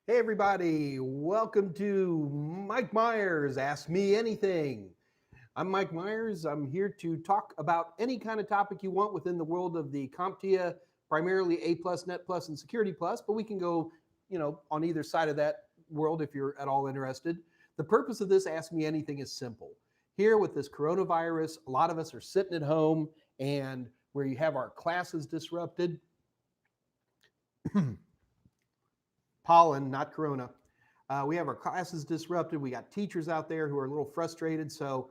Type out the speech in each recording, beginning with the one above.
Hey, everybody, welcome to Mike Meyers Ask Me Anything. I'm Mike Meyers. I'm here to talk about any kind of topic you want within the world of the CompTIA, primarily A plus, Net plus, and Security plus, but we can go, on either side of that world if you're at all interested. The purpose of this Ask Me Anything is simple. Here with this coronavirus, a lot of us are sitting at home and where you have our classes disrupted, pollen, not corona. We have our classes disrupted. We got teachers out there who are a little frustrated. So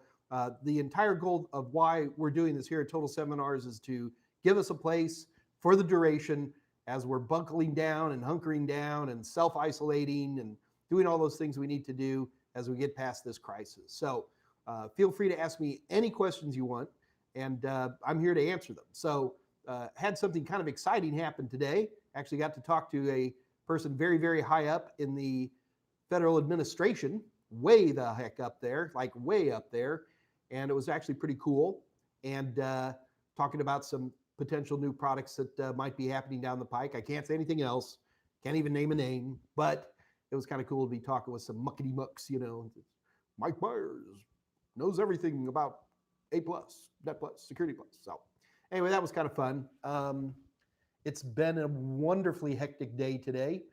the entire goal of why we're doing this here at Total Seminars is to give us a place for the duration as we're buckling down and hunkering down and self-isolating and doing all those things we need to do as we get past this crisis. So feel free to ask me any questions you want, and I'm here to answer them. So had something kind of exciting happen today. Actually got to talk to a person very, very high up in the federal administration, way the heck up there, like way up there. And it was actually pretty cool. And talking about some potential new products that might be happening down the pike. I can't say anything else. Can't even name a name, but it was kind of cool to be talking with some muckety mucks, Mike Myers knows everything about A plus, Net plus, Security plus. So anyway, that was kind of fun. It's been a wonderfully hectic day today.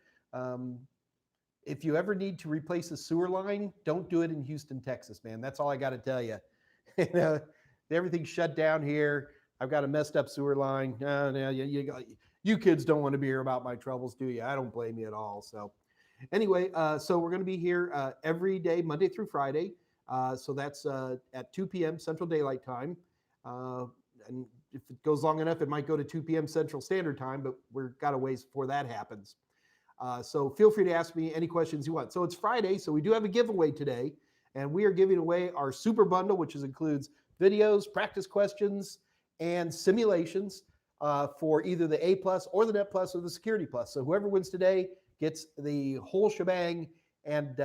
If you ever need to replace a sewer line, don't do it in Houston, Texas, man. That's all I got to tell you. Everything's shut down here. I've got a messed up sewer line. No, you kids don't want to be here about my troubles, do you? I don't blame you at all. So anyway, so we're going to be here every day, Monday through Friday. So that's at 2 p.m. Central Daylight Time. And if it goes long enough, it might go to 2 p.m. Central Standard Time, but we've got a ways before that happens. So feel free to ask me any questions you want. So it's Friday, so we do have a giveaway today, and we are giving away our super bundle, which includes videos, practice questions, and simulations for either the A plus or the Net plus or the Security plus. So whoever wins today gets the whole shebang, and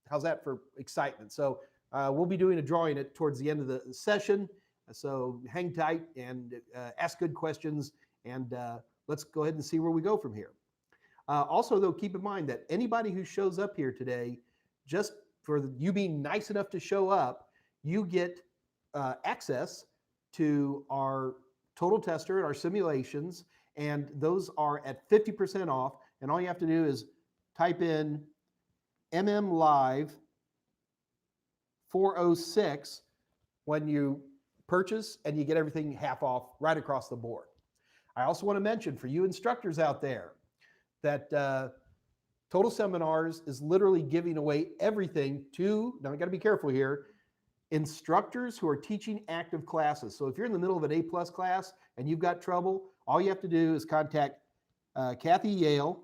how's that for excitement? So we'll be doing a drawing it towards the end of the session. So hang tight and ask good questions, and let's go ahead and see where we go from here. Also, though, keep in mind that anybody who shows up here today, just for you being nice enough to show up, you get access to our total tester and our simulations, and those are at 50% off. And all you have to do is type in MMLive 406 when you purchase, and you get everything half off right across the board. I also want to mention for you instructors out there that Total Seminars is literally giving away everything to, now I got to be careful here, instructors who are teaching active classes. So if you're in the middle of an A plus class and you've got trouble, all you have to do is contact Kathy Yale.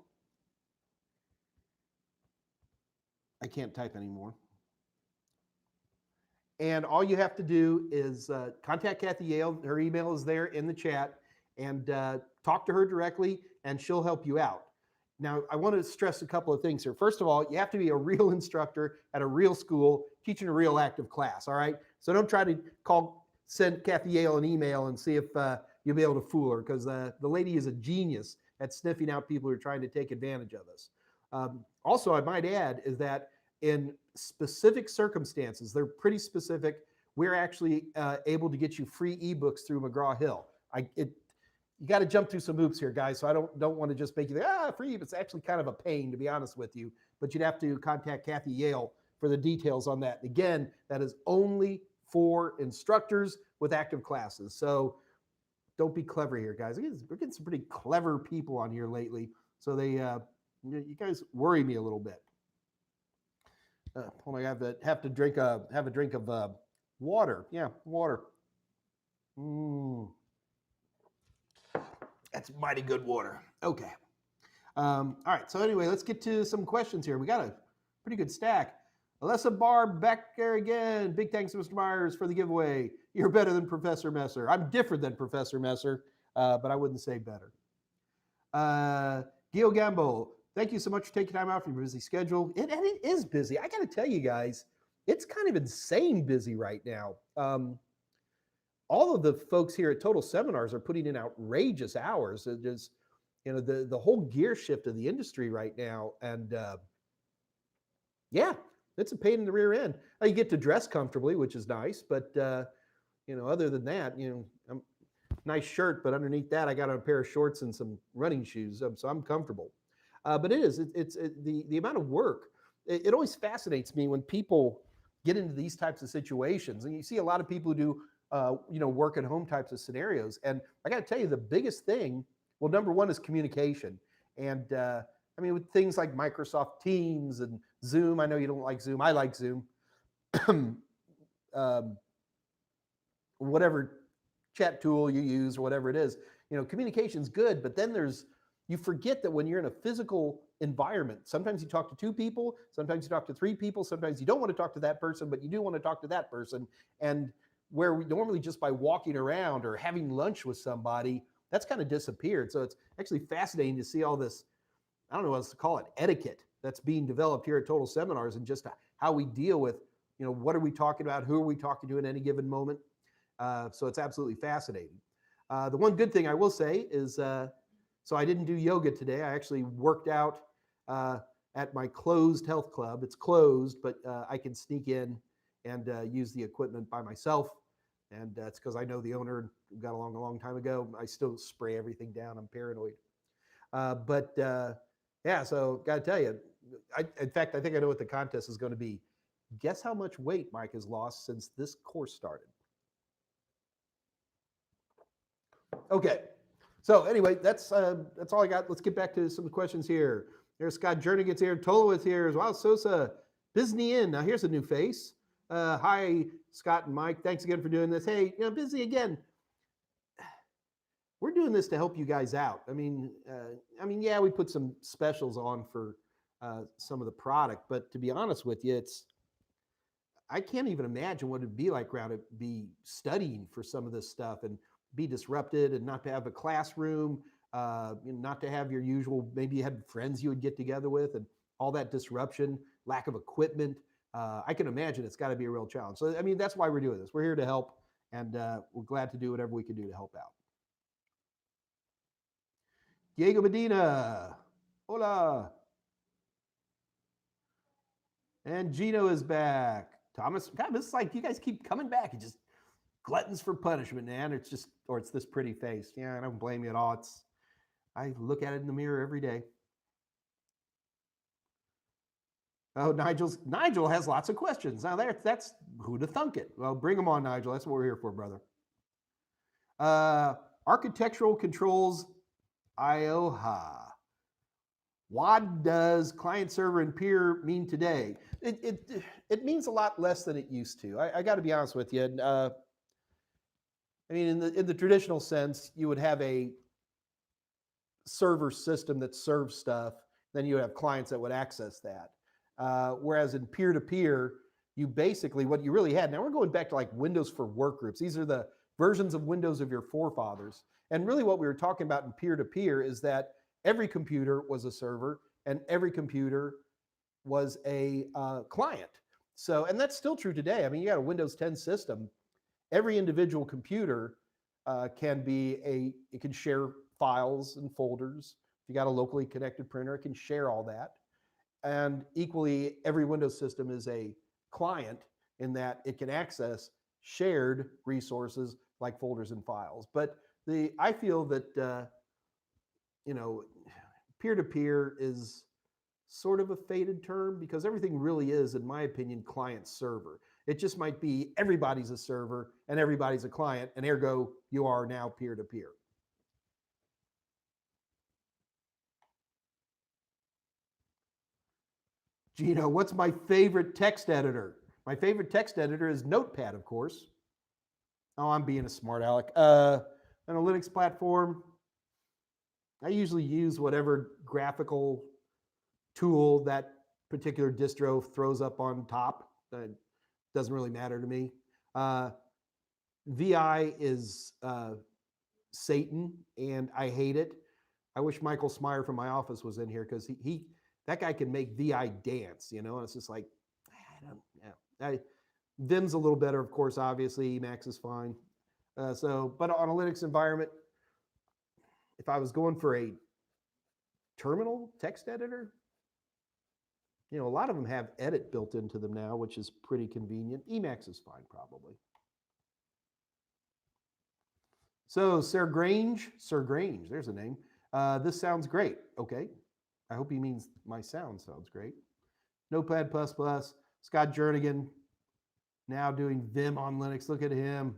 I can't type anymore. And all you have to do is contact Kathy Yale. Her email is there in the chat, and talk to her directly, and she'll help you out. Now, I want to stress a couple of things here. First of all, you have to be a real instructor at a real school teaching a real active class, all right? So don't try to send Kathy Yale an email and see if you'll be able to fool her, because the lady is a genius at sniffing out people who are trying to take advantage of us. Also, I might add is that in specific circumstances, they're pretty specific, we're actually able to get you free ebooks through McGraw-Hill. You got to jump through some hoops here, guys. So I don't want to just make you think, free. It's actually kind of a pain, to be honest with you. But you'd have to contact Kathy Yale for the details on that. And again, that is only for instructors with active classes. So don't be clever here, guys. We're getting some pretty clever people on here lately. So you guys worry me a little bit. Hold on, I have a drink of water. Yeah, water. That's mighty good water. Okay. All right. So anyway, let's get to some questions here. We got a pretty good stack. Alessa Barb back there again. Big thanks to Mr. Myers for the giveaway. You're better than Professor Messer. I'm different than Professor Messer, but I wouldn't say better. Gil Gambo, thank you so much for taking time out from your busy schedule. And it is busy. I got to tell you guys, it's kind of insane busy right now. All of the folks here at Total Seminars are putting in outrageous hours. the whole gear shift of the industry right now. And yeah, it's a pain in the rear end. You get to dress comfortably, which is nice, but other than that, nice shirt, but underneath that, I got on a pair of shorts and some running shoes, so I'm comfortable. But it's the amount of work. It always fascinates me when people get into these types of situations, and you see a lot of people who do work at home types of scenarios. And I got to tell you, the biggest thing, well, number one is communication, and with things like Microsoft Teams and Zoom. I know you don't like Zoom. I like Zoom. Whatever chat tool you use or whatever it is, communication's good, but then you forget that when you're in a physical environment, sometimes you talk to two people, sometimes you talk to three people, sometimes you don't want to talk to that person, but you do want to talk to that person. And where we normally just by walking around or having lunch with somebody, that's kind of disappeared. So it's actually fascinating to see all this, I don't know what else to call it, etiquette that's being developed here at Total Seminars, and just how we deal with, what are we talking about? Who are we talking to at any given moment? So it's absolutely fascinating. The one good thing I will say is, so I didn't do yoga today. I actually worked out at my closed health club. It's closed, but I can sneak in and use the equipment by myself. And that's because I know the owner, got along a long time ago. I still spray everything down. I'm paranoid. Yeah, so got to tell you, in fact, I think I know what the contest is going to be. Guess how much weight Mike has lost since this course started? Okay. So anyway, that's all I got. Let's get back to some questions here. There's Scott Jernigan's here. Tolowith's here as well. Sosa, Bisney in. Now here's a new face. Hi, Scott and Mike. Thanks again for doing this. Hey, Busy again. We're doing this to help you guys out. Yeah, we put some specials on for some of the product, but to be honest with you, I can't even imagine what it'd be like around to be studying for some of this stuff and be disrupted, and not to have a classroom, not to have your usual, maybe you had friends you would get together with, and all that disruption, lack of equipment. I can imagine it's got to be a real challenge. So, that's why we're doing this. We're here to help, and we're glad to do whatever we can do to help out. Diego Medina, hola. And Gino is back. Thomas, God, it's like you guys keep coming back. You just gluttons for punishment, man. It's this pretty face. Yeah, I don't blame you at all. I look at it in the mirror every day. Oh, Nigel has lots of questions. Now that's who to thunk it. Well, bring them on, Nigel. That's what we're here for, brother. Architectural controls, IOHA. What does client server and peer mean today? It means a lot less than it used to. I got to be honest with you. In the traditional sense, you would have a server system that serves stuff, then you have clients that would access that. Whereas in peer-to-peer, you basically, what you really had, now we're going back to like Windows for Workgroups. These are the versions of Windows of your forefathers. And really what we were talking about in peer-to-peer is that every computer was a server and every computer was a client. So, and that's still true today. You got a Windows 10 system. Every individual computer it can share files and folders. If you got a locally connected printer, it can share all that. And equally, every Windows system is a client in that it can access shared resources like folders and files. But I feel that peer-to-peer is sort of a faded term, because everything really is, in my opinion, client server. It just might be everybody's a server and everybody's a client, and ergo you are now peer-to-peer. Gino, what's my favorite text editor? My favorite text editor is Notepad, of course. Oh, I'm being a smart aleck. Analytics platform. I usually use whatever graphical tool that particular distro throws up on top. Doesn't really matter to me. VI is Satan, and I hate it. I wish Michael Smyer from my office was in here, because that guy can make VI dance, and it's just like, Vim's a little better, of course, obviously. Emacs is fine. But on a Linux environment, if I was going for a terminal text editor. You know, a lot of them have edit built into them now, which is pretty convenient. Emacs is fine, probably. So Sir Grange, there's a name. This sounds great. Okay. I hope he means my sound sounds great. Notepad++, Scott Jernigan, now doing Vim on Linux. Look at him.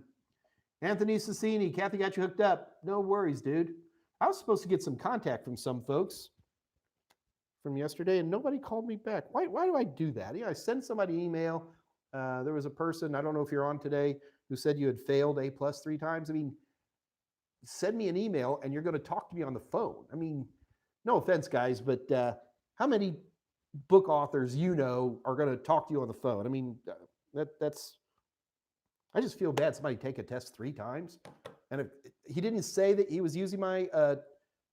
Anthony Sassini, Kathy got you hooked up. No worries, dude. I was supposed to get some contact from some folks from yesterday, and nobody called me back. Why do I do that? I send somebody an email. There was a person, I don't know if you're on today, who said you had failed A+ 3 times. I mean, send me an email, and you're going to talk to me on the phone. I mean, no offense, guys, but how many book authors are going to talk to you on the phone? I mean, that's. I just feel bad somebody take a test 3 times, and if he didn't say that he was using my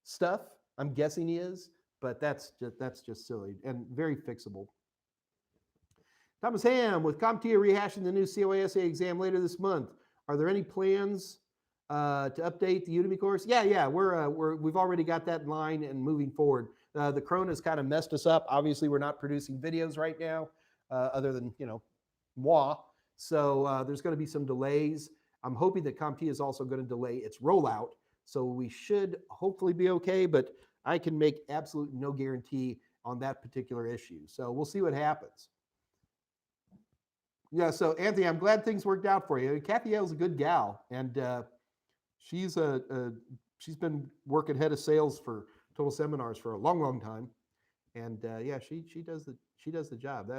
stuff, I'm guessing he is, but that's just silly and very fixable. Thomas Ham with CompTIA rehashing the new CoISA exam later this month. Are there any plans to update the Udemy course? Yeah, we've already got that in line and moving forward. The Corona's kind of messed us up. Obviously, we're not producing videos right now, other than moi. So there's going to be some delays. I'm hoping that CompTIA is also going to delay its rollout. So we should hopefully be okay, but I can make absolutely no guarantee on that particular issue. So we'll see what happens. Yeah, so Anthony, I'm glad things worked out for you. Kathy Hale's a good gal, and she's been working head of sales for Total Seminars for a long time, and yeah, she does the job.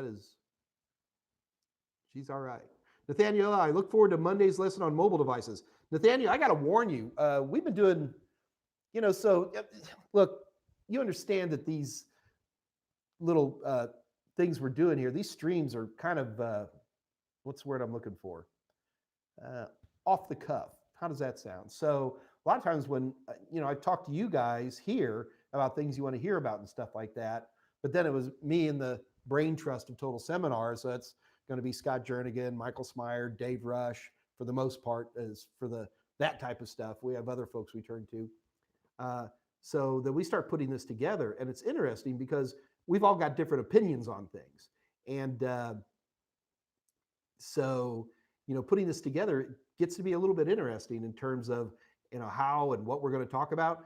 She's all right. Nathaniel, I look forward to Monday's lesson on mobile devices. Nathaniel, I got to warn you, we've been doing, so look, you understand that these little things we're doing here, these streams are kind of, what's the word I'm looking for? Off the cuff. How does that sound? So a lot of times when, I talk to you guys here about things you want to hear about and stuff like that, but then it was me and the brain trust of Total Seminars. So that's going to be Scott Jernigan, Michael Smyer, Dave Rush, for the most part, is for that type of stuff. We have other folks we turn to. So that we start putting this together, and it's interesting because we've all got different opinions on things. And so, putting this together gets to be a little bit interesting in terms of, how and what we're going to talk about.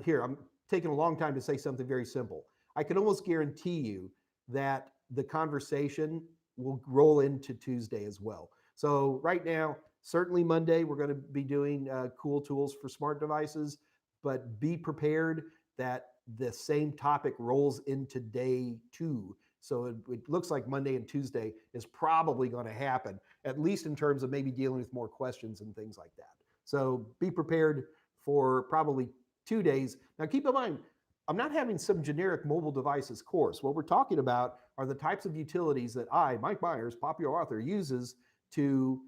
Here, I'm taking a long time to say something very simple. I can almost guarantee you that the conversation will roll into Tuesday as well. So right now, certainly Monday, we're going to be doing cool tools for smart devices, but be prepared that the same topic rolls into day 2. So it looks like Monday and Tuesday is probably going to happen, at least in terms of maybe dealing with more questions and things like that. So be prepared for probably 2 days. Now keep in mind, I'm not having some generic mobile devices course. What we're talking about are the types of utilities that I, Mike Meyers, popular author, uses to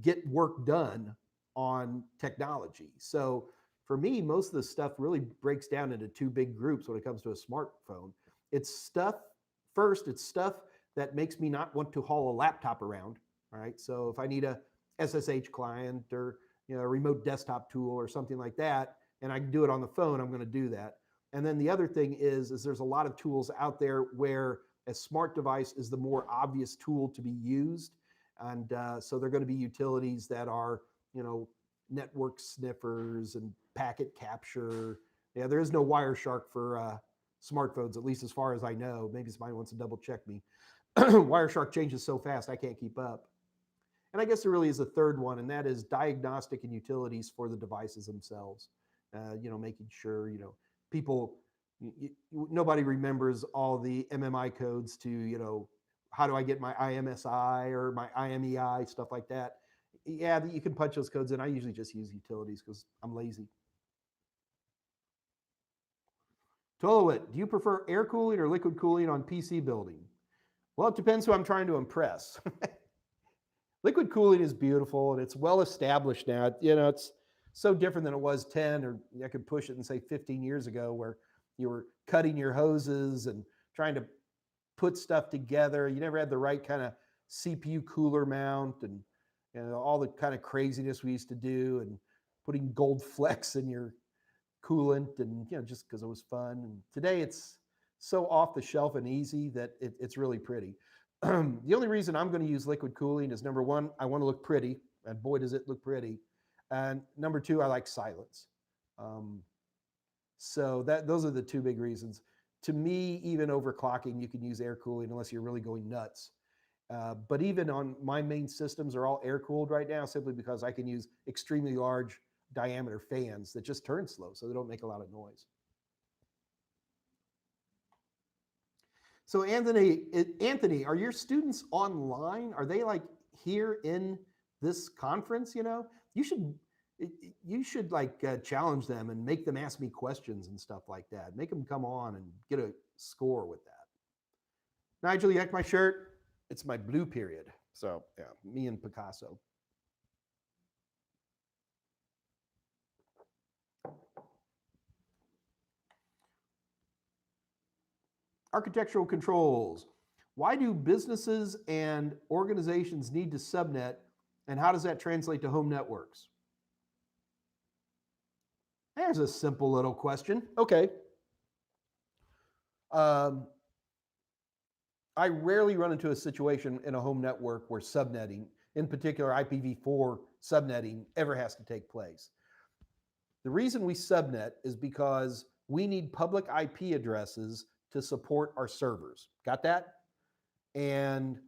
get work done on technology. So for me, most of the stuff really breaks down into 2 big groups when it comes to a smartphone. It's stuff that makes me not want to haul a laptop around. All right. So if I need a SSH client or a remote desktop tool or something like that, and I can do it on the phone, I'm going to do that. And then the other thing is there's a lot of tools out there where a smart device is the more obvious tool to be used. And so they're going to be utilities that are, network sniffers and packet capture. Yeah, there is no Wireshark for smartphones, at least as far as I know. Maybe somebody wants to double check me. Wireshark changes so fast, I can't keep up. And I guess there really is a third one, and that is diagnostic and utilities for the devices themselves. Making sure, people, nobody remembers all the MMI codes to, how do I get my IMSI or my IMEI, stuff like that. Yeah, you can punch those codes in. I usually just use utilities because I'm lazy. Tolowit, do you prefer air cooling or liquid cooling on PC building? Well, it depends who I'm trying to impress. Liquid cooling is beautiful and it's well established now. It's so different than it was 10, or I could push it and say 15 years ago, where you were cutting your hoses and trying to put stuff together. You never had the right kind of CPU cooler mount and all the kind of craziness we used to do, and putting gold flecks in your coolant, and just because it was fun. And today it's so off the shelf and easy that it's really pretty. The only reason I'm going to use liquid cooling is, number one, I want to look pretty, and boy does it look pretty. And number two, I like silence. So those are the two big reasons. To me, even overclocking, you can use air cooling unless you're really going nuts. But even on my main systems are all air cooled right now, simply because I can use extremely large diameter fans that just turn slow, so they don't make a lot of noise. So Anthony, are your students online? Are they like here in this conference? You should like challenge them and make them ask me questions and stuff like that. Make them come on and get a score with that. Nigel, you like my shirt? It's my blue period. So yeah, me and Picasso. Architectural controls. Why do businesses and organizations need to subnet, and how does that translate to home networks? There's a simple little question. Okay. I rarely run into a situation in a home network where subnetting, in particular IPv4 subnetting, ever has to take place. The reason we subnet is because we need public IP addresses to support our servers. Got that? And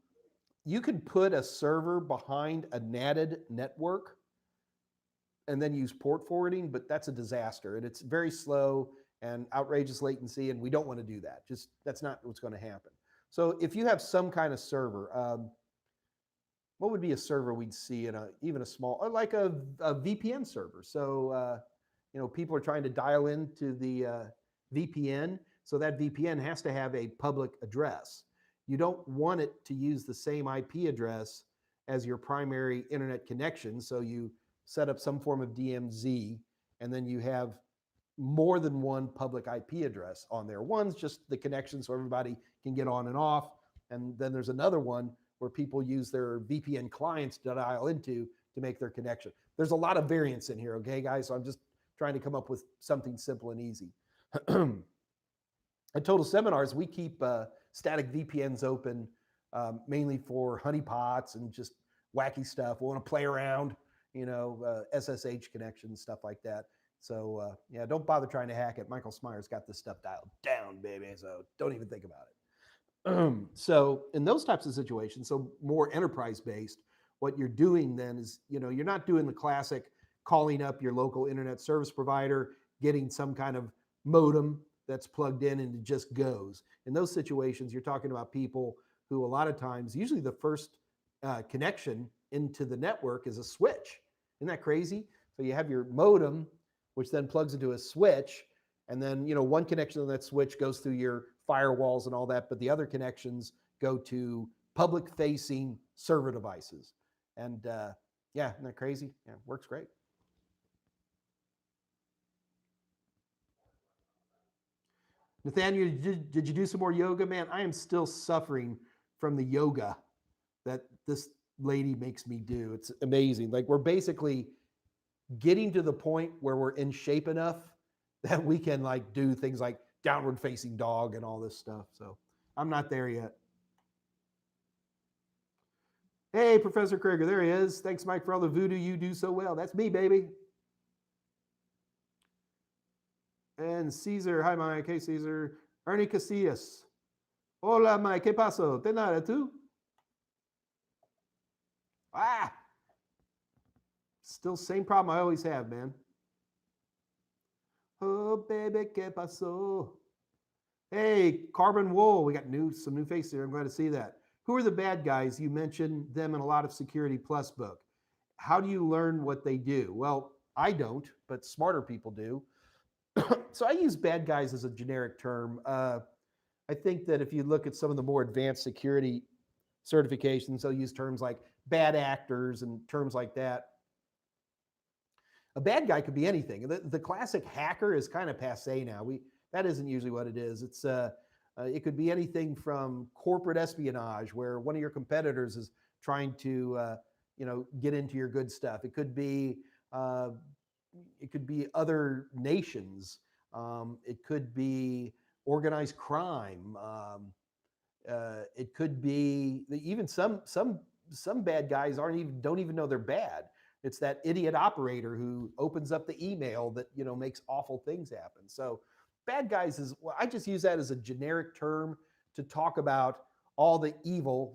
you can put a server behind a NATed network and then use port forwarding, but that's a disaster. And it's very slow and outrageous latency, and we don't want to do that. Just that's not what's going to happen. So if you have some kind of server, what would be a server we'd see in even a small, like a VPN server? So people are trying to dial into the VPN, so that VPN has to have a public address. You don't want it to use the same IP address as your primary internet connection, so you set up some form of DMZ, and then you have more than one public IP address on there. One's just the connection so everybody can get on and off, and then there's another one where people use their VPN clients to dial into to make their connection. There's a lot of variance in here, okay, guys? So I'm just trying to come up with something simple and easy. At Total Seminars, we keep static VPNs open mainly for honeypots and just wacky stuff. We want to play around, SSH connections, stuff like that. So yeah, don't bother trying to hack it. Michael Smyer's got this stuff dialed down, baby. So don't even think about it. So in those types of situations, so more enterprise-based, what you're doing then is, you're not doing the classic calling up your local internet service provider, getting some kind of modem that's plugged in and it just goes. In those situations, you're talking about people who a lot of times, usually the first connection into the network is a switch. Isn't that crazy? So you have your modem, which then plugs into a switch, and then one connection on that switch goes through your firewalls and all that, but the other connections go to public-facing server devices. And yeah, isn't that crazy? Yeah, works great. Nathaniel, did you do some more yoga? Man, I am still suffering from the yoga that this lady makes me do. It's amazing. Like, we're basically getting to the point where we're in shape enough that we can like do things like downward facing dog and all this stuff. So I'm not there yet. Hey, Professor Krieger, there he is. Thanks, Mike, for all the voodoo you do so well. That's me, baby. And Caesar, hi, Mike. Hey, Caesar. Ernie Casillas. Hola, Mike. ¿Qué pasó? ¿Te nada tú? Ah! Still same problem I always have, man. Oh, baby, ¿qué pasó? Hey, Carbon Wool. We got some new faces here. I'm glad to see that. Who are the bad guys? You mentioned them in a lot of Security Plus book. How do you learn what they do? Well, I don't, but smarter people do. So I use bad guys as a generic term. I think that if you look at some of the more advanced security certifications, they'll use terms like bad actors and terms like that. A bad guy could be anything. The classic hacker is kind of passé now. That isn't usually what it is. It could be anything from corporate espionage, where one of your competitors is trying to get into your good stuff. It could be it could be other nations. It could be organized crime. It could be even some bad guys don't even know they're bad. It's that idiot operator who opens up the email that makes awful things happen. So bad guys is, well, I just use that as a generic term to talk about all the evil.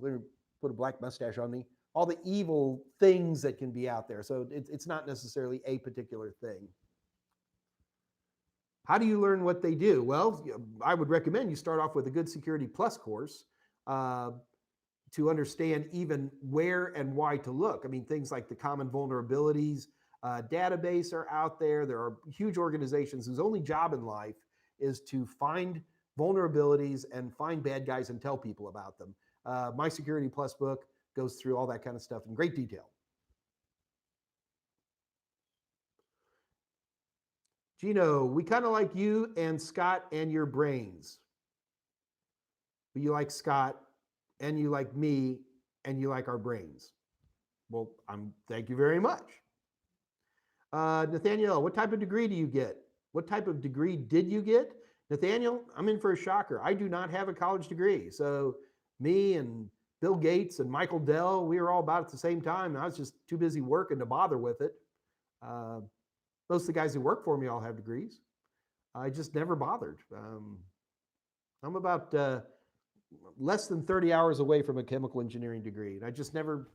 Put a black mustache on me. All the evil things that can be out there. So it's not necessarily a particular thing. How do you learn what they do? Well, I would recommend you start off with a good Security Plus course to understand even where and why to look. I mean, things like the common vulnerabilities database are out there. There are huge organizations whose only job in life is to find vulnerabilities and find bad guys and tell people about them. My Security Plus book goes through all that kind of stuff in great detail. Gino, we kind of like you and Scott and your brains. But you like Scott and you like me and you like our brains. Well, thank you very much. Nathaniel, what type of degree do you get? What type of degree did you get? Nathaniel, I'm in for a shocker. I do not have a college degree. So me and Bill Gates and Michael Dell, we were all about at the same time. I was just too busy working to bother with it. Most of the guys who work for me all have degrees. I just never bothered. I'm about less than 30 hours away from a chemical engineering degree. And I just never,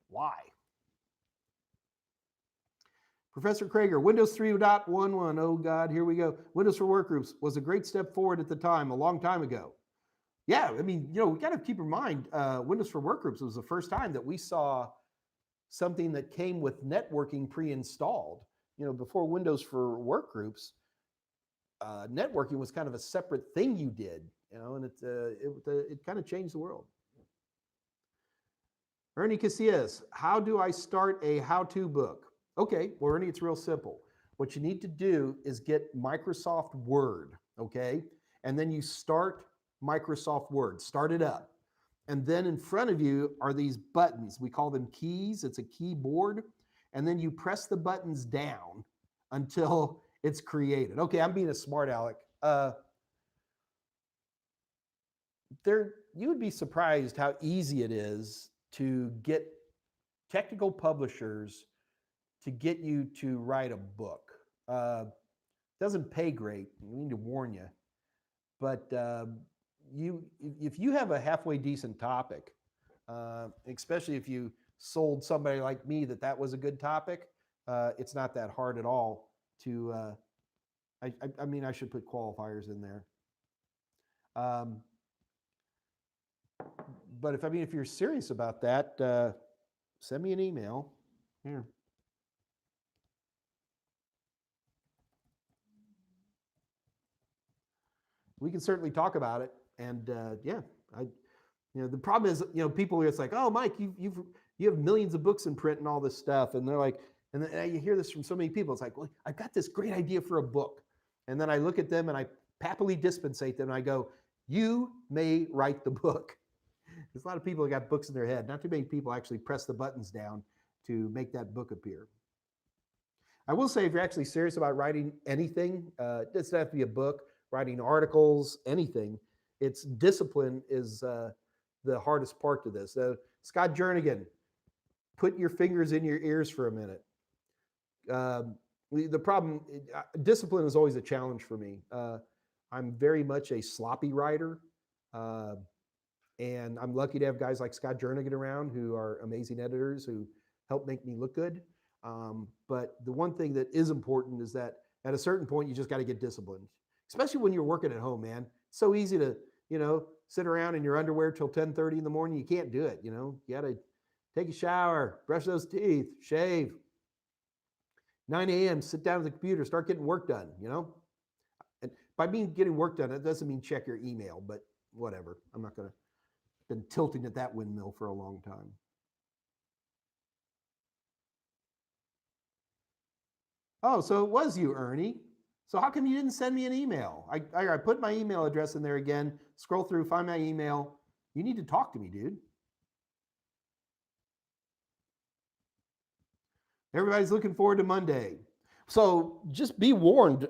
why? Professor Krager, Windows 3.11. Oh God, here we go. Windows for Workgroups was a great step forward at the time, a long time ago. Yeah, I mean, we got to keep in mind, Windows for Workgroups was the first time that we saw something that came with networking pre-installed. Before Windows for Workgroups, networking was kind of a separate thing you did, and it kind of changed the world. Ernie Casillas, how do I start a how-to book? Okay, well, Ernie, it's real simple. What you need to do is get Microsoft Word, okay? And then you start Microsoft Word, start it up. And then in front of you are these buttons. We call them keys. It's a keyboard. And then you press the buttons down until it's created. Okay, I'm being a smart aleck. You would be surprised how easy it is to get technical publishers to get you to write a book. Doesn't pay great. We need to warn you. But if you have a halfway decent topic, especially if you sold somebody like me that was a good topic, it's not that hard at all to, I mean, I should put qualifiers in there. But if you're serious about that, send me an email. Here. We can certainly talk about it. And yeah, the problem is, people are just like, oh, Mike, you have millions of books in print and all this stuff. And they're like, and then you hear this from so many people. It's like, well, I've got this great idea for a book. And then I look at them and I happily dispensate them. And I go, you may write the book. There's a lot of people that got books in their head. Not too many people actually press the buttons down to make that book appear. I will say, if you're actually serious about writing anything, it doesn't have to be a book, writing articles, anything. It's discipline is the hardest part to this. Scott Jernigan, put your fingers in your ears for a minute. The problem, discipline is always a challenge for me. I'm very much a sloppy writer. And I'm lucky to have guys like Scott Jernigan around who are amazing editors who help make me look good. But the one thing that is important is that at a certain point, you just got to get disciplined, especially when you're working at home, man. It's so easy to, sit around in your underwear till 10:30 in the morning. You can't do it. You got to take a shower, brush those teeth, shave. 9 a.m., sit down at the computer, start getting work done, And by getting work done, it doesn't mean check your email, but whatever. I'm not going to, been tilting at that windmill for a long time. Oh, so it was you, Ernie. So how come you didn't send me an email? I put my email address in there again, scroll through, find my email. You need to talk to me, dude. Everybody's looking forward to Monday. So just be warned,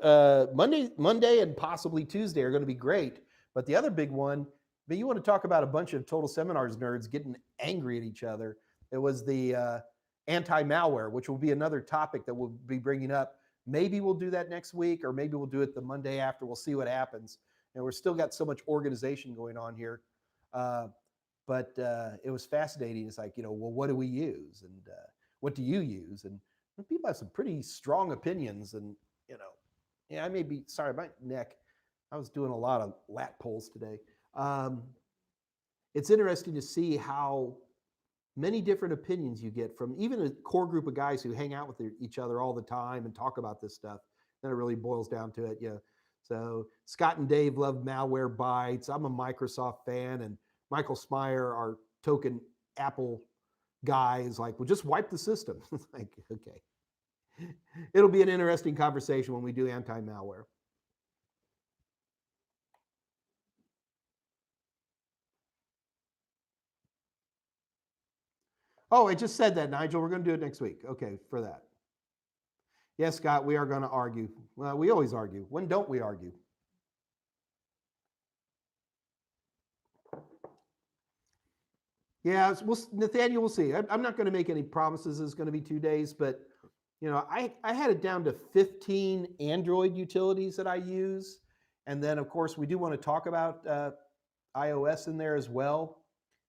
Monday and possibly Tuesday are going to be great. But the other big one, but you want to talk about a bunch of total seminars nerds getting angry at each other. It was the anti-malware, which will be another topic that we'll be bringing up. Maybe we'll do that next week, or maybe we'll do it the Monday after. We'll see what happens. And we're still got so much organization going on here. But it was fascinating. It's like, well, what do we use? And what do you use? And people have some pretty strong opinions. And, I may be, sorry, my neck. I was doing a lot of lat pulls today. It's interesting to see how many different opinions you get from even a core group of guys who hang out with each other all the time and talk about this stuff. Then it really boils down to it. So Scott and Dave love Malware Bytes. I'm a Microsoft fan, and Michael Smyer, our token Apple guy, is like, well, just wipe the system. It's like, okay. It'll be an interesting conversation when we do anti-malware. Oh, I just said that, Nigel. We're going to do it next week. Okay, for that. Yes, Scott, we are going to argue. Well, we always argue. When don't we argue? Yeah, Nathaniel, we'll see. I'm not going to make any promises it's going to be 2 days, but I had it down to 15 Android utilities that I use. And then, of course, we do want to talk about iOS in there as well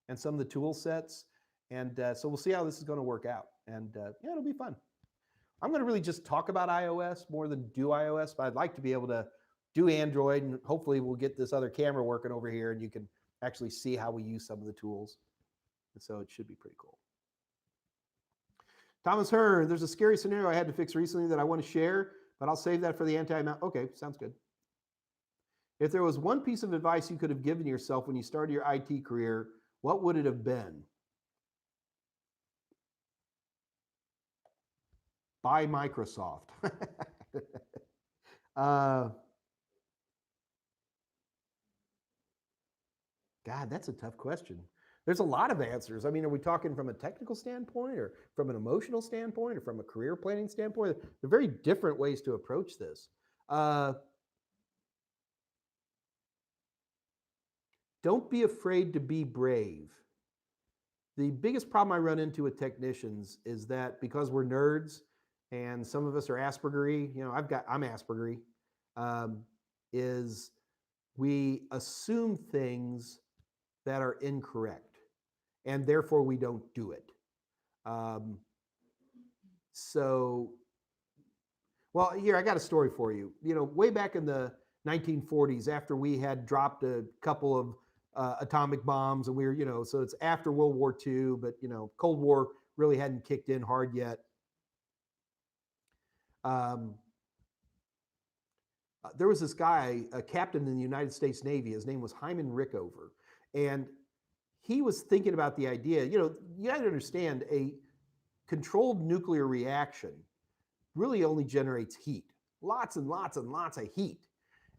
and some of the tool sets. And so we'll see how this is going to work out. And it'll be fun. I'm going to really just talk about iOS more than do iOS, but I'd like to be able to do Android. And hopefully we'll get this other camera working over here and you can actually see how we use some of the tools. And so it should be pretty cool. Thomas Hearn, there's a scary scenario I had to fix recently that I want to share, but I'll save that for the anti-malware. Okay, sounds good. If there was one piece of advice you could have given yourself when you started your IT career, what would it have been? Buy Microsoft. God, that's a tough question. There's a lot of answers. I mean, are we talking from a technical standpoint or from an emotional standpoint or from a career planning standpoint? They're very different ways to approach this. Don't be afraid to be brave. The biggest problem I run into with technicians is that because we're nerds and some of us are Aspergery, I'm Aspergery, is we assume things that are incorrect. And therefore we don't do it. Well, here, I got a story for you. Way back in the 1940s, after we had dropped a couple of atomic bombs and we were, so it's after World War II, but, Cold War really hadn't kicked in hard yet. There was this guy, a captain in the United States Navy. His name was Hyman Rickover. And he was thinking about the idea, you got to understand a controlled nuclear reaction really only generates heat, lots and lots and lots of heat.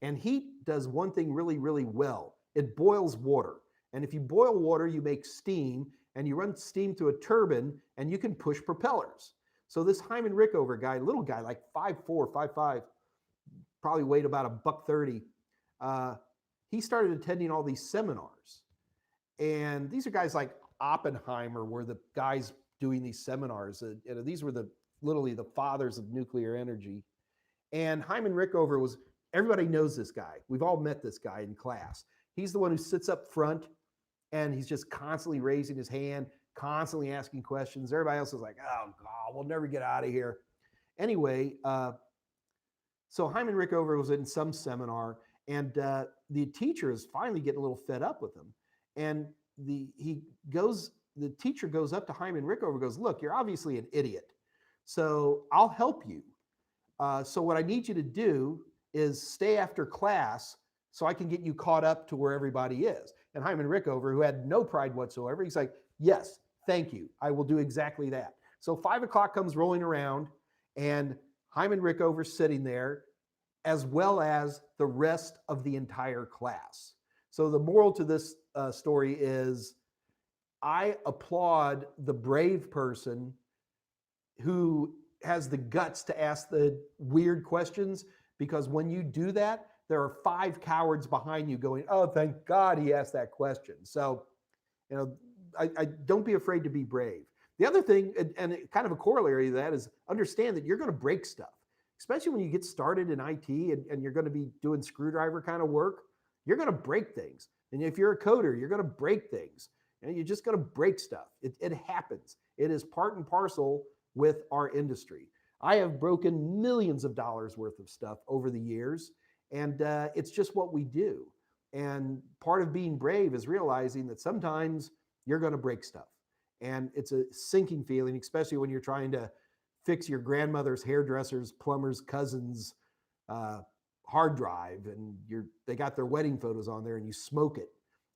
And heat does one thing really, really well. It boils water. And if you boil water, you make steam, and you run steam through a turbine, and you can push propellers. So this Hyman Rickover guy, little guy, like 5'4", 5'5", probably weighed about $130. He started attending all these seminars. And these are guys like Oppenheimer were the guys doing these seminars. These were literally the fathers of nuclear energy. And Hyman Rickover was, everybody knows this guy. We've all met this guy in class. He's the one who sits up front and he's just constantly raising his hand, constantly asking questions. Everybody else is like, oh God, we'll never get out of here. Anyway, so Hyman Rickover was in some seminar and the teacher is finally getting a little fed up with him. And the teacher goes up to Hyman Rickover and goes, look, you're obviously an idiot. So I'll help you. So what I need you to do is stay after class so I can get you caught up to where everybody is. And Hyman Rickover, who had no pride whatsoever, he's like, yes, thank you. I will do exactly that. So 5 o'clock comes rolling around and Hyman Rickover's sitting there as well as the rest of the entire class. So the moral to this story is I applaud the brave person who has the guts to ask the weird questions, because when you do that, there are 5 cowards behind you going, oh, thank God he asked that question. So, I don't be afraid to be brave. The other thing, and kind of a corollary to that, is understand that you're going to break stuff, especially when you get started in IT and you're going to be doing screwdriver kind of work. You're going to break things. And if you're a coder, you're going to break things. You're just going to break stuff. It happens. It is part and parcel with our industry. I have broken millions of dollars worth of stuff over the years, and it's just what we do. And part of being brave is realizing that sometimes you're going to break stuff. And it's a sinking feeling, especially when you're trying to fix your grandmother's, hairdresser's, plumber's, cousin's hard drive, and they got their wedding photos on there, and you smoke it.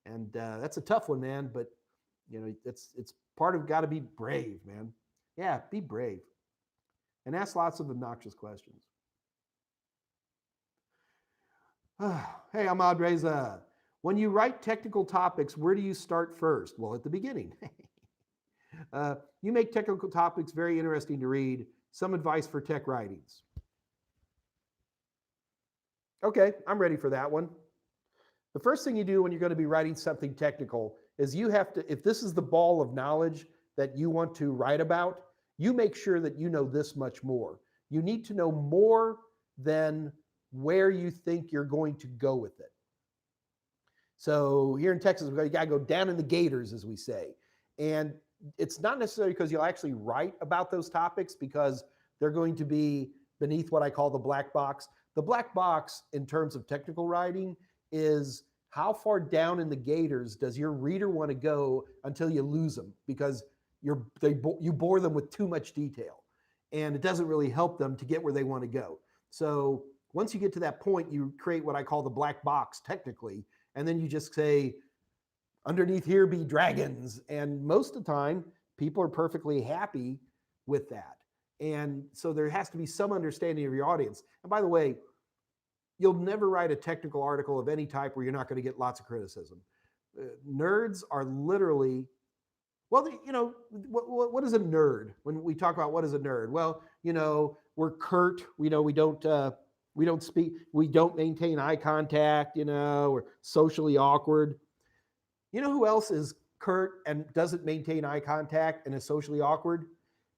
And that's a tough one, man. But it's part of got to be brave, man. Yeah, be brave, and ask lots of obnoxious questions. Hey, Ahmad Reza. When you write technical topics, where do you start first? Well, at the beginning. You make technical topics very interesting to read. Some advice for tech writings. Okay, I'm ready for that one. The first thing you do when you're going to be writing something technical is you have to, if this is the ball of knowledge that you want to write about, you make sure that you know this much more. You need to know more than where you think you're going to go with it. So here in Texas, you got to go down in the gators, as we say. And it's not necessarily because you'll actually write about those topics, because they're going to be beneath what I call the black box. The black box in terms of technical writing is how far down in the gators does your reader want to go until you lose them, because you bore them with too much detail, and it doesn't really help them to get where they want to go. So once you get to that point, you create what I call the black box technically, and then you just say, underneath here be dragons. And most of the time, people are perfectly happy with that. And so there has to be some understanding of your audience. And by the way, you'll never write a technical article of any type where you're not going to get lots of criticism. Nerds are literally, well, what is a nerd? When we talk about what is a nerd? Well, we're curt. We don't speak. We don't maintain eye contact. We're socially awkward. You know who else is curt and doesn't maintain eye contact and is socially awkward?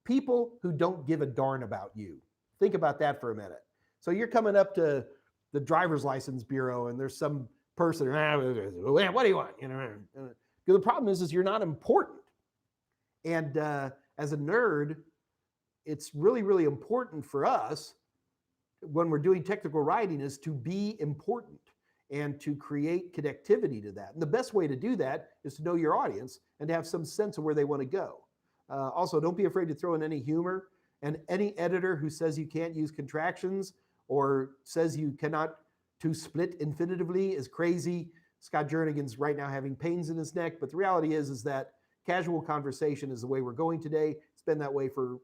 People who don't give a darn about you. Think about that for a minute. So you're coming up to the driver's license bureau, and there's some person, what do you want? The problem is you're not important. And as a nerd, it's really, really important for us when we're doing technical writing is to be important and to create connectivity to that. And the best way to do that is to know your audience and to have some sense of where they want to go. Also, don't be afraid to throw in any humor. And any editor who says you can't use contractions or says you cannot to split infinitively is crazy. Scott Jernigan's right now having pains in his neck, but the reality is that casual conversation is the way we're going today. It's been that way for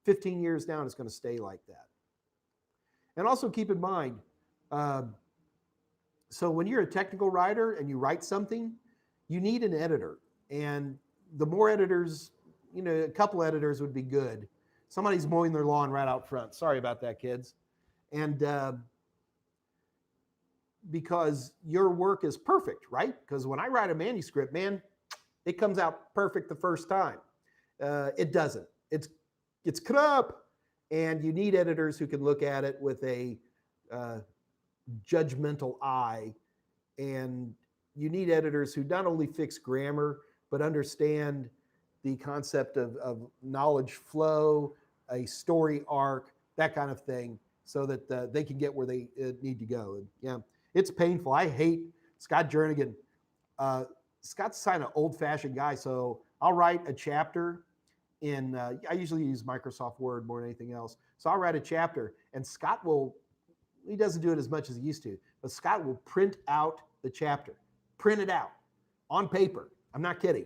15 years now, and it's going to stay like that. And also keep in mind, so when you're a technical writer and you write something, you need an editor. And the more editors, a couple editors would be good. Somebody's mowing their lawn right out front. Sorry about that, kids. And because your work is perfect, right? Because when I write a manuscript, man, it comes out perfect the first time. It doesn't. It's cut up, and you need editors who can look at it with a judgmental eye, and you need editors who not only fix grammar but understand the concept of knowledge flow, a story arc, that kind of thing, so that they can get where they need to go. And yeah, it's painful. I hate Scott Jernigan. Scott's kind of old-fashioned guy, so I'll write a chapter in, I usually use Microsoft Word more than anything else. So I'll write a chapter, and Scott he doesn't do it as much as he used to, but Scott will print out the chapter, print it out on paper. I'm not kidding.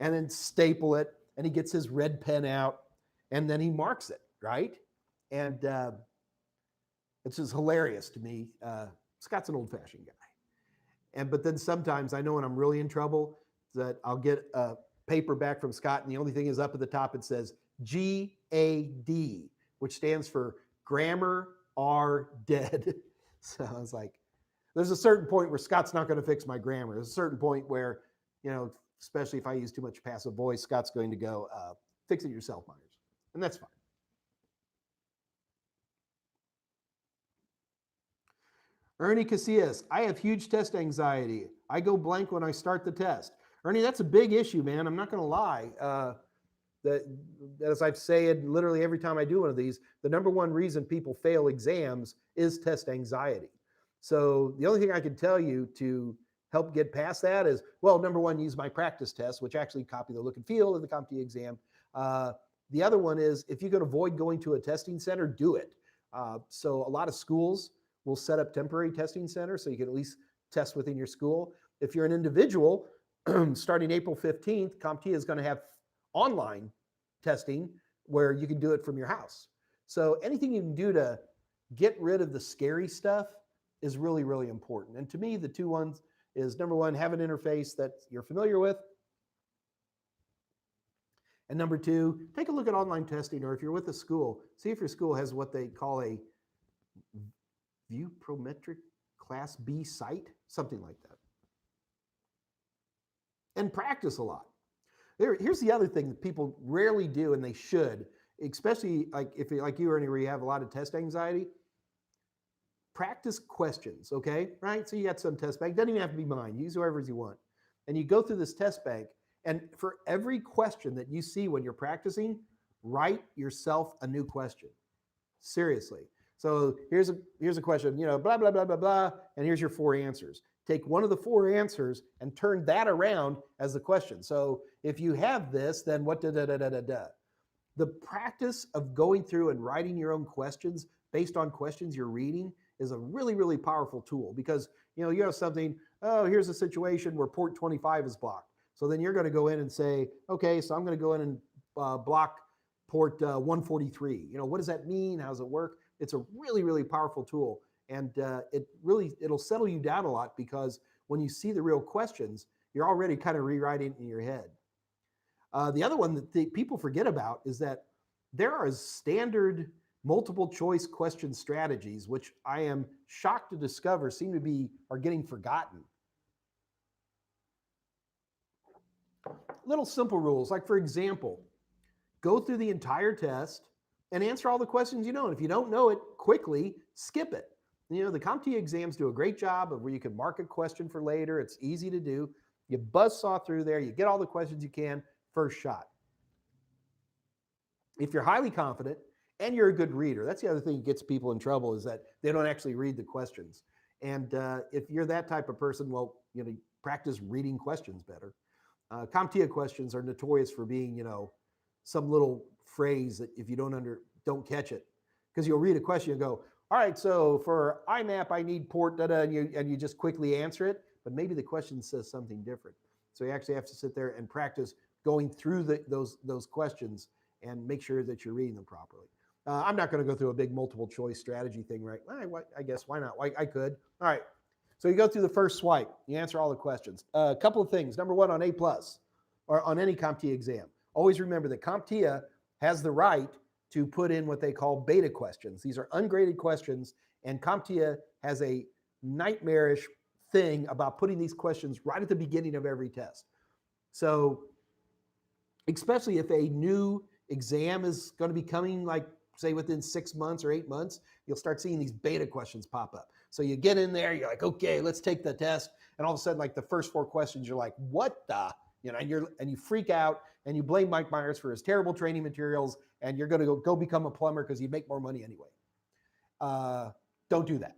And then staple it, and he gets his red pen out, and then he marks it, right? And it's just hilarious to me. Scott's an old-fashioned guy. But then sometimes I know when I'm really in trouble that I'll get a paper back from Scott, and the only thing is up at the top, it says GAD, which stands for grammar are dead. So I was like, there's a certain point where Scott's not going to fix my grammar. There's a certain point where, especially if I use too much passive voice, Scott's going to go, fix it yourself, Myers. And that's fine. Ernie Casillas, I have huge test anxiety. I go blank when I start the test. Ernie, that's a big issue, man. I'm not going to lie. That, as I've said literally every time I do one of these, the number one reason people fail exams is test anxiety. So the only thing I can tell you to help get past that is, well, number one, use my practice test, which actually copy the look and feel of the CompTIA exam. The other one is, if you can avoid going to a testing center, do it. So a lot of schools will set up temporary testing centers so you can at least test within your school. If you're an individual, starting April 15th, CompTIA is going to have online testing where you can do it from your house. So anything you can do to get rid of the scary stuff is really, really important. And to me, the two ones is, number one, have an interface that you're familiar with. And number two, take a look at online testing, or if you're with a school, see if your school has what they call a Viewprometric Class B site, something like that. And practice a lot. Here's the other thing that people rarely do, and they should, especially if you're like you, Ernie, where you have a lot of test anxiety. Practice questions, okay? Right? So you got some test bank. Doesn't even have to be mine. Use whoever's you want. And you go through this test bank, and for every question that you see when you're practicing, write yourself a new question. Seriously. So here's a question, blah, blah, blah, blah, blah, and here's your 4 answers. Take one of the 4 answers and turn that around as the question. So if you have this, then what da-da-da-da-da-da. The practice of going through and writing your own questions based on questions you're reading is a really, really powerful tool, because, you have something, oh, here's a situation where port 25 is blocked. So then you're going to go in and say, okay, so I'm going to go in and block port 143. What does that mean? How does it work? It's a really, really powerful tool. And it'll settle you down a lot, because when you see the real questions, you're already kind of rewriting it in your head. The other one that people forget about is that there are standard multiple choice question strategies, which I am shocked to discover are getting forgotten. Little simple rules, like, for example, go through the entire test and answer all the questions you know. And if you don't know it quickly, skip it. The CompTIA exams do a great job of where you can mark a question for later. It's easy to do. You buzzsaw through there. You get all the questions you can first shot. If you're highly confident and you're a good reader, that's the other thing that gets people in trouble, is that they don't actually read the questions. And if you're that type of person, well, practice reading questions better. CompTIA questions are notorious for being, some little phrase that if you don't catch it, because you'll read a question and go, all right, so for IMAP, I need port, da-da, and you just quickly answer it, but maybe the question says something different. So you actually have to sit there and practice going through those questions and make sure that you're reading them properly. I'm not going to go through a big multiple choice strategy thing, right? I guess, why not? I could. All right. So you go through the first swipe. You answer all the questions. A couple of things. Number one, on A+, or on any CompTIA exam, always remember that CompTIA has the right to put in what they call beta questions. These are ungraded questions, and CompTIA has a nightmarish thing about putting these questions right at the beginning of every test. So especially if a new exam is going to be coming, like, say, within 6 months or 8 months, you'll start seeing these beta questions pop up. So you get in there, you're like, okay, let's take the test. And all of a sudden, like, the first 4 questions, you're like, what the? And you freak out, and you blame Mike Meyers for his terrible training materials, and you're going to go become a plumber because you make more money anyway. Don't do that.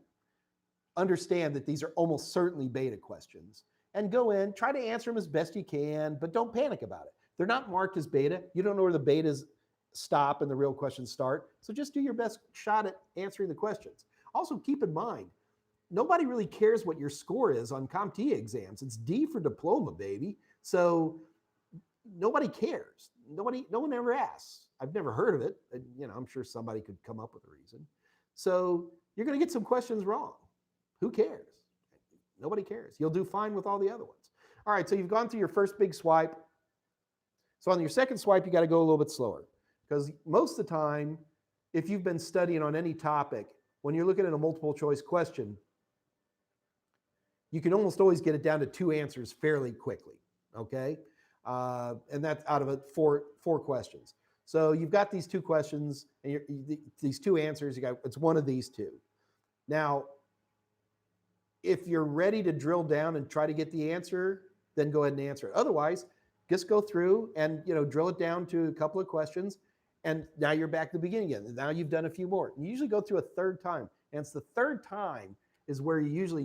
Understand that these are almost certainly beta questions, and go in, try to answer them as best you can, but don't panic about it. They're not marked as beta. You don't know where the betas stop and the real questions start. So just do your best shot at answering the questions. Also, keep in mind, nobody really cares what your score is on CompTIA exams. It's D for diploma, baby. So nobody cares. No one ever asks. I've never heard of it. I'm sure somebody could come up with a reason. So you're going to get some questions wrong. Who cares? Nobody cares. You'll do fine with all the other ones. All right, so you've gone through your first big swipe. So on your second swipe, you got to go a little bit slower, because most of the time, if you've been studying on any topic, when you're looking at a multiple choice question, you can almost always get it down to 2 answers fairly quickly, okay? And that's out of four questions. So you've got these 2 questions, and these 2 answers. It's one of these 2. Now, if you're ready to drill down and try to get the answer, then go ahead and answer it. Otherwise, just go through and drill it down to a couple of questions, and now you're back to the beginning again. Now you've done a few more. You usually go through a 3rd time, and it's the 3rd time is where you usually,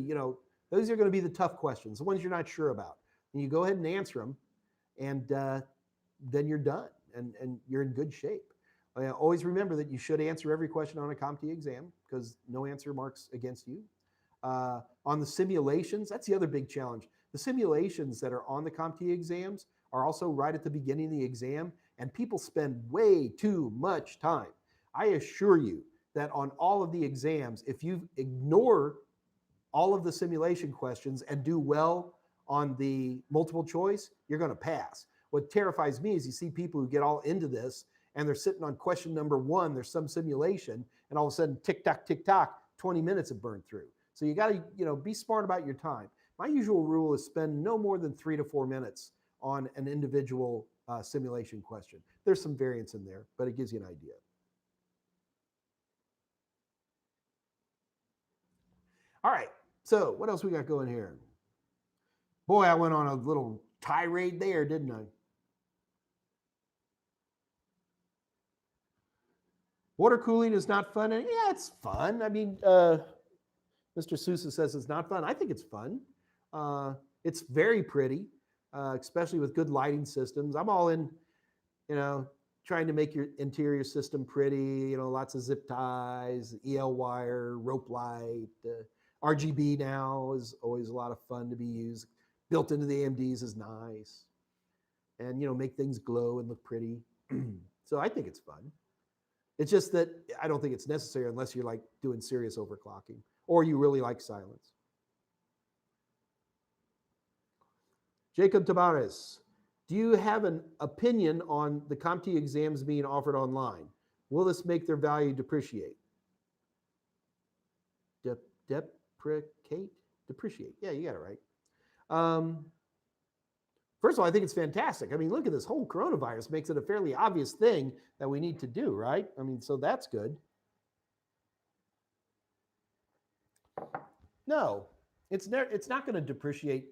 those are going to be the tough questions, the ones you're not sure about. And you go ahead and answer them, and then you're done, and you're in good shape. Always remember that you should answer every question on a CompTIA exam, because no answer marks against you. On the simulations, that's the other big challenge. The simulations that are on the CompTIA exams are also right at the beginning of the exam, and people spend way too much time. I assure you that on all of the exams, if you ignore all of the simulation questions and do well on the multiple choice, you're going to pass. What terrifies me is you see people who get all into this, and they're sitting on question number 1, there's some simulation, and all of a sudden, tick tock, 20 minutes have burned through. So you got to, be smart about your time. My usual rule is spend no more than 3 to 4 minutes on an individual simulation question. There's some variance in there, but it gives you an idea. All right, so what else we got going here? Boy, I went on a little tirade there, didn't I? Water cooling is not fun. And yeah, it's fun. I mean, Mr. Sousa says it's not fun. I think it's fun. It's very pretty, especially with good lighting systems. I'm all in, trying to make your interior system pretty, lots of zip ties, EL wire, rope light. RGB now is always a lot of fun to be used. Built into the AMDs is nice. And, make things glow and look pretty. So I think it's fun. It's just that I don't think it's necessary unless you're like doing serious overclocking or you really like silence. Jacob Tavares, do you have an opinion on the CompTIA exams being offered online? Will this make their value depreciate? Depreciate. Yeah, you got it right. First of all, I think it's fantastic. I mean, look at this whole coronavirus makes it a fairly obvious thing that we need to do, right? I mean, so that's good. No, it's not going to depreciate.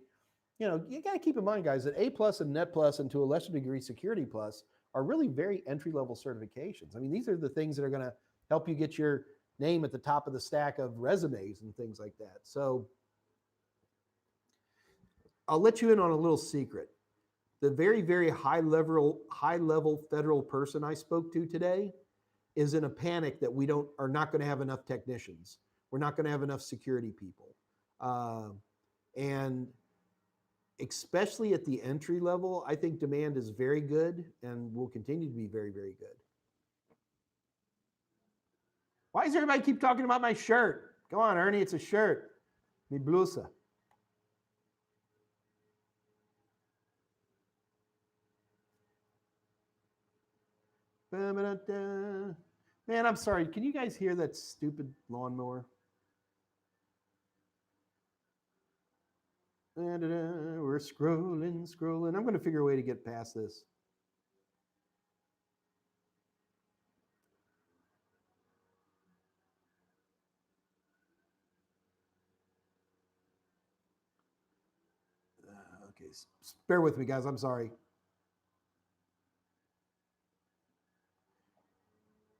You got to keep in mind, guys, that A+ and Net Plus and to a lesser degree Security Plus are really very entry-level certifications. I mean, these are the things that are going to help you get your name at the top of the stack of resumes and things like that. So I'll let you in on a little secret. The very, very high level federal person I spoke to today is in a panic that we are not going to have enough technicians. We're not going to have enough security people. And especially at the entry level, I think demand is very good and will continue to be very, very good. Why does everybody keep talking about my shirt? Come on, Ernie, it's a shirt. Mi blusa. Man, I'm sorry. Can you guys hear that stupid lawnmower? We're scrolling. I'm going to figure a way to get past this. Okay, bear with me, guys. I'm sorry.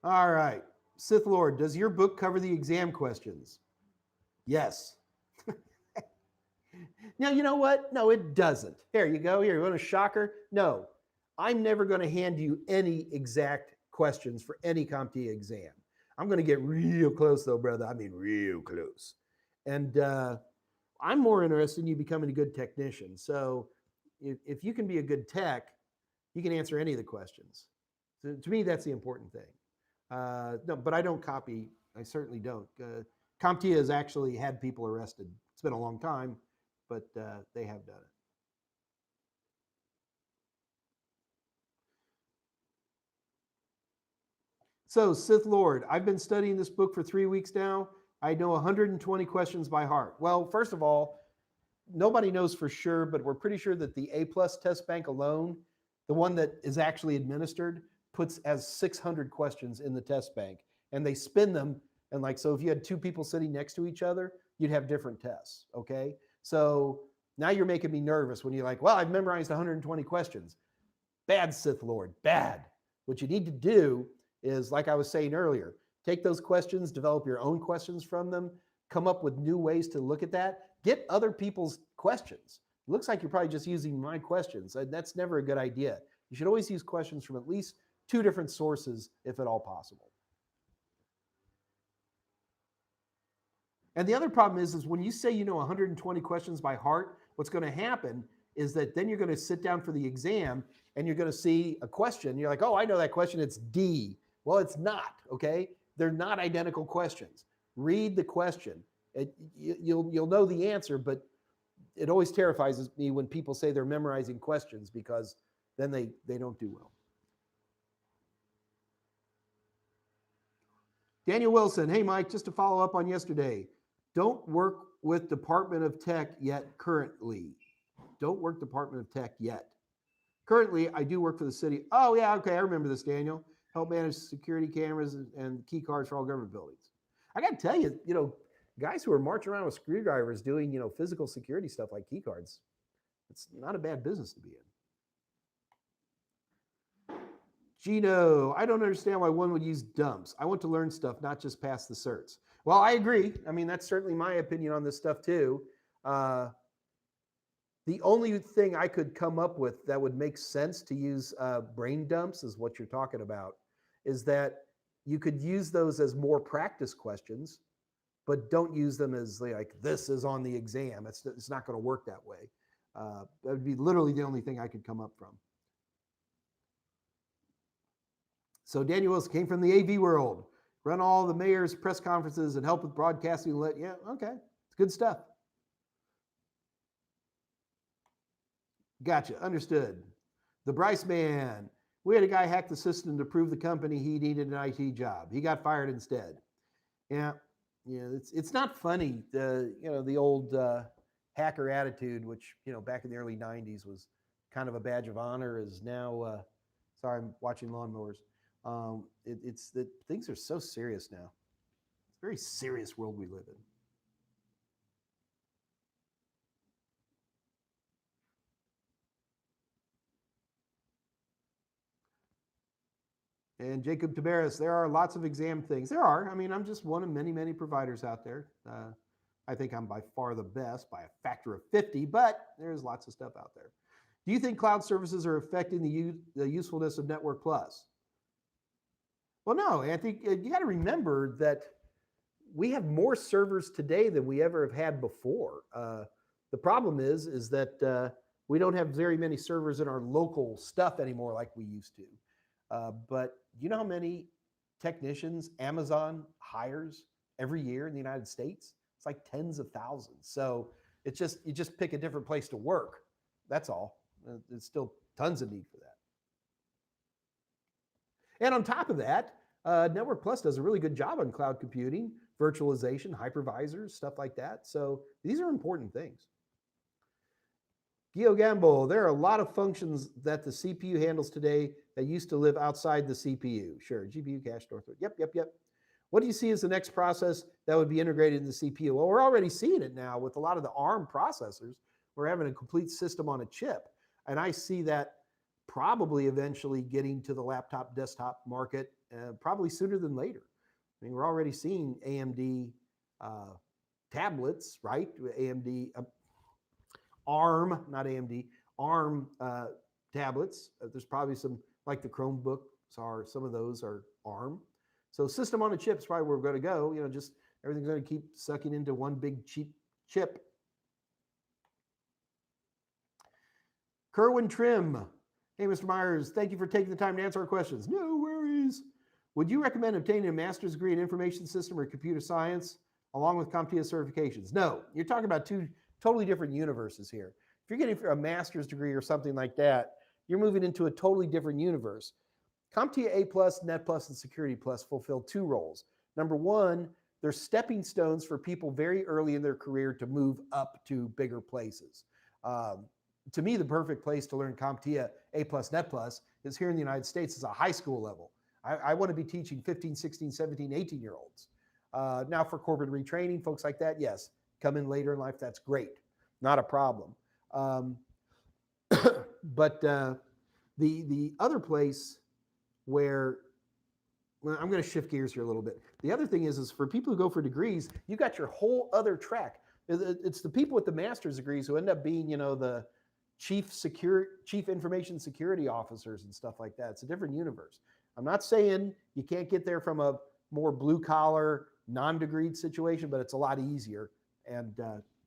All right. Sith Lord, does your book cover the exam questions? Yes. Now, you know what? No, it doesn't. Here you go. Here, you want a shocker? No, I'm never going to hand you any exact questions for any CompTIA exam. I'm going to get real close, though, brother. I mean, real close. And I'm more interested in you becoming a good technician. So if you can be a good tech, you can answer any of the questions. So to me, that's the important thing. No, but I don't copy. I certainly don't. CompTIA has actually had people arrested. It's been a long time, but they have done it. So, Sith Lord, I've been studying this book for 3 weeks now. I know 120 questions by heart. Well, first of all, nobody knows for sure, but we're pretty sure that the A plus test bank alone, the one that is actually administered, puts as 600 questions in the test bank, and they spin them. And like, so if you had two people sitting next to each other, you'd have different tests. Okay. So now you're making me nervous when you're like, well, I've memorized 120 questions. Bad, Sith Lord, bad. What you need to do is, like I was saying earlier, take those questions, develop your own questions from them, come up with new ways to look at that, get other people's questions. It looks like you're probably just using my questions. That's never a good idea. You should always use questions from at least 2 different sources, if at all possible. And the other problem is when you say you know 120 questions by heart, what's going to happen is that then you're going to sit down for the exam and you're going to see a question. You're like, oh, I know that question. It's D. Well, it's not, okay? They're not identical questions. Read the question. You'll know the answer, but it always terrifies me when people say they're memorizing questions, because then they don't do well. Daniel Wilson, hey, Mike, just to follow up on yesterday. Don't work with Department of Tech yet currently. Don't work Department of Tech yet. Currently, I do work for the city. Oh, yeah, okay, I remember this, Daniel. Help manage security cameras and key cards for all government buildings. I got to tell you, guys who are marching around with screwdrivers doing, physical security stuff like key cards, it's not a bad business to be in. Gino, I don't understand why one would use dumps. I want to learn stuff, not just pass the certs. Well, I agree. I mean, that's certainly my opinion on this stuff too. The only thing I could come up with that would make sense to use brain dumps is what you're talking about, is that you could use those as more practice questions, but don't use them as like, this is on the exam. It's not going to work that way. That would be literally the only thing I could come up from. So Daniel Wilson came from the AV world, run all the mayor's press conferences and help with broadcasting. Yeah, okay, it's good stuff. Gotcha, understood. The Bryce man, we had a guy hack the system to prove the company he needed an IT job. He got fired instead. Yeah, it's not funny. The old hacker attitude, which back in the early '90s was kind of a badge of honor, is now. Sorry, I'm watching lawnmowers. It's that things are so serious now. It's a very serious world we live in. And Jacob Tabaris, there are lots of exam things. There are. I mean, I'm just one of many, many providers out there. I think I'm by far the best by a factor of 50, but there's lots of stuff out there. Do you think cloud services are affecting the usefulness of Network Plus? Well, no. I think you got to remember that we have more servers today than we ever have had before. The problem is that we don't have very many servers in our local stuff anymore like we used to. But you know how many technicians Amazon hires every year in the United States? It's like tens of thousands. So it's just, you just pick a different place to work. That's all. There's still tons of need for that. And on top of that, Network Plus does a really good job on cloud computing, virtualization, hypervisors, stuff like that. So these are important things. Gio Gamble, there are a lot of functions that the CPU handles today that used to live outside the CPU. Sure, GPU, cache, store. Yep. What do you see as the next process that would be integrated in the CPU? Well, we're already seeing it now with a lot of the ARM processors. We're having a complete system on a chip. And I see that probably eventually getting to the laptop, desktop market, probably sooner than later. I mean, we're already seeing AMD tablets, right? AMD, ARM, not AMD, ARM tablets. There's probably some, like the Chromebooks some of those are ARM. So system on a chip is probably where we're going to go. Just everything's going to keep sucking into one big cheap chip. Kerwin Trim. Hey, Mr. Meyers, thank you for taking the time to answer our questions. No worries. Would you recommend obtaining a master's degree in information system or computer science along with CompTIA certifications? No, you're talking about two totally different universes here. If you're getting a master's degree or something like that, you're moving into a totally different universe. CompTIA A+, Net Plus, and Security Plus fulfill two roles. Number one, they're stepping stones for people very early in their career to move up to bigger places. To me, the perfect place to learn CompTIA A+, Net Plus is here in the United States as a high school level. I want to be teaching 15, 16, 17, 18-year-olds. Now for corporate retraining, folks like that, yes, come in later in life, that's great. Not a problem. But the other place where, well, I'm going to shift gears here a little bit. The other thing is for people who go for degrees, you got your whole other track. It's the people with the master's degrees who end up being, the chief information security officers and stuff like that. It's a different universe. I'm not saying you can't get there from a more blue collar, non-degreed situation, but it's a lot easier, and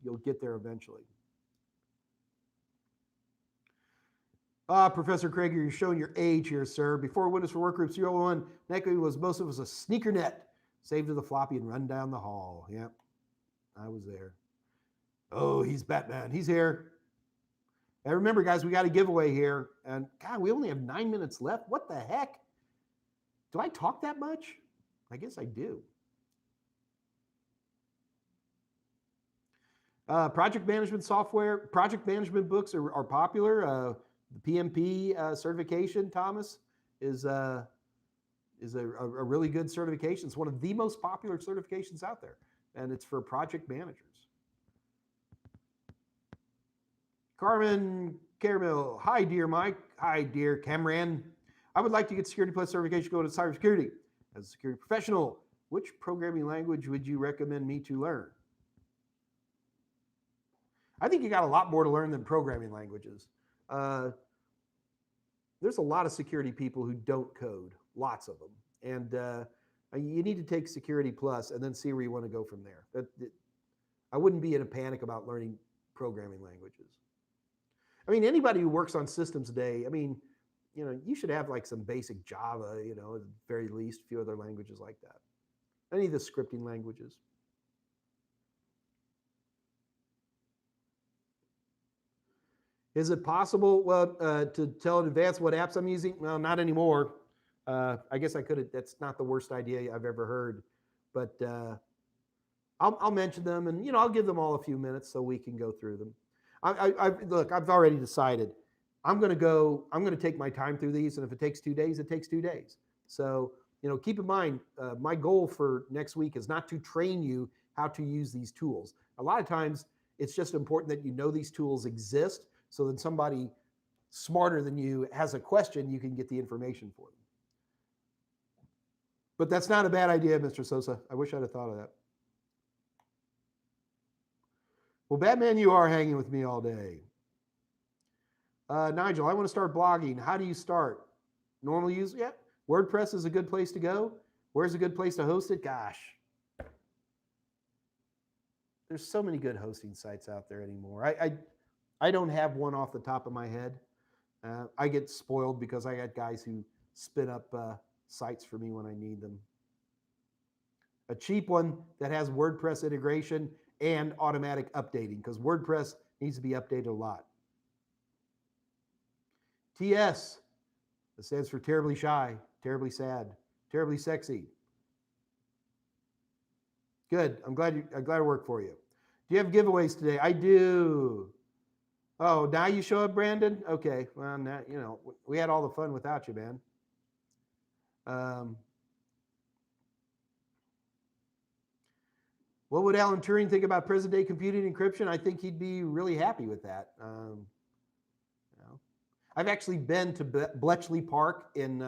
you'll get there eventually. Professor Craig, you're showing your age here, sir. Before Windows for Workgroup 01, NetCo was most of us a sneaker net, saved to the floppy and run down the hall. Yep, I was there. Oh, he's Batman. He's here. And remember, guys, we got a giveaway here. And God, we only have 9 minutes left. What the heck? Do I talk that much? I guess I do. Project management software, project management books are popular. The PMP certification, Thomas, is a really good certification. It's one of the most popular certifications out there, and it's for project managers. Carmen Caramel, hi, dear Mike. Hi, dear Cameron. I would like to get Security Plus certification go to cybersecurity. As a security professional, which programming language would you recommend me to learn? I think you got a lot more to learn than programming languages. There's a lot of security people who don't code, lots of them. And you need to take Security Plus and then see where you want to go from there. I wouldn't be in a panic about learning programming languages. I mean, anybody who works on systems today, you should have like some basic Java, at the very least, a few other languages like that. Any of the scripting languages. Is it possible, to tell in advance what apps I'm using? Well, not anymore. I guess I could have. That's not the worst idea I've ever heard, but I'll mention them, and I'll give them all a few minutes so we can go through them. Look, I've already decided. I'm going to take my time through these, and if it takes 2 days, it takes 2 days. So keep in mind, my goal for next week is not to train you how to use these tools. A lot of times, it's just important that you know these tools exist, so that somebody smarter than you has a question, you can get the information for them. But that's not a bad idea, Mr. Sosa. I wish I'd have thought of that. Well, Batman, you are hanging with me all day. Nigel, I want to start blogging. How do you start? Normal use? Yeah. WordPress is a good place to go. Where's a good place to host it? Gosh. There's so many good hosting sites out there anymore. I don't have one off the top of my head. I get spoiled because I got guys who spin up sites for me when I need them. A cheap one that has WordPress integration and automatic updating, because WordPress needs to be updated a lot. TS, that stands for terribly shy, terribly sad, terribly sexy. Good. I'm glad I work for you. Do you have giveaways today? I do. Oh, now you show up, Brandon? Okay. Well, now, we had all the fun without you, man. What would Alan Turing think about present-day computing encryption? I think he'd be really happy with that. I've actually been to Bletchley Park in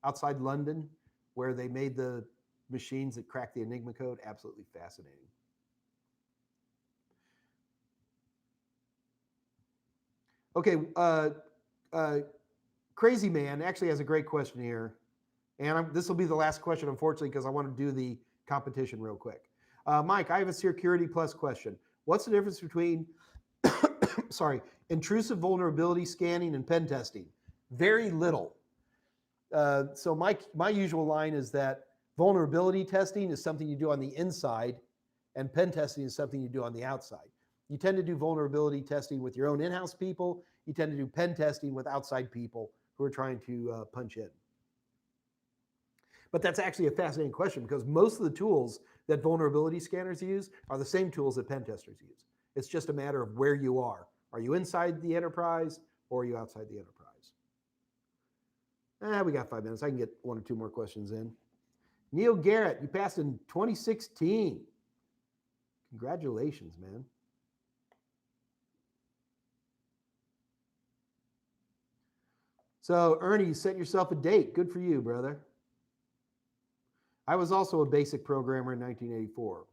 outside London, where they made the machines that crack the Enigma code. Absolutely fascinating. Okay, Crazy Man actually has a great question here. And this will be the last question, unfortunately, because I want to do the competition real quick. Mike, I have a Security Plus question. What's the difference between, intrusive vulnerability scanning and pen testing? Very little. So my usual line is that vulnerability testing is something you do on the inside, and pen testing is something you do on the outside. You tend to do vulnerability testing with your own in-house people. You tend to do pen testing with outside people who are trying to punch in. But that's actually a fascinating question because most of the tools that vulnerability scanners use are the same tools that pen testers use. It's just a matter of where you are. Are you inside the enterprise or are you outside the enterprise? We got 5 minutes. I can get 1 or 2 more questions in. Neil Garrett, you passed in 2016. Congratulations, man. So, Ernie, you set yourself a date. Good for you, brother. I was also a basic programmer in 1984.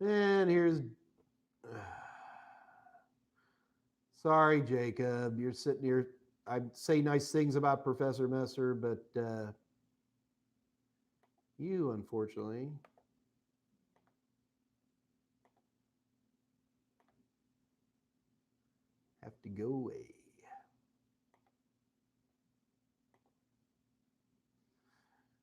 And here's, sorry, Jacob, you're sitting here. I say nice things about Professor Messer, but you, unfortunately, have to go away.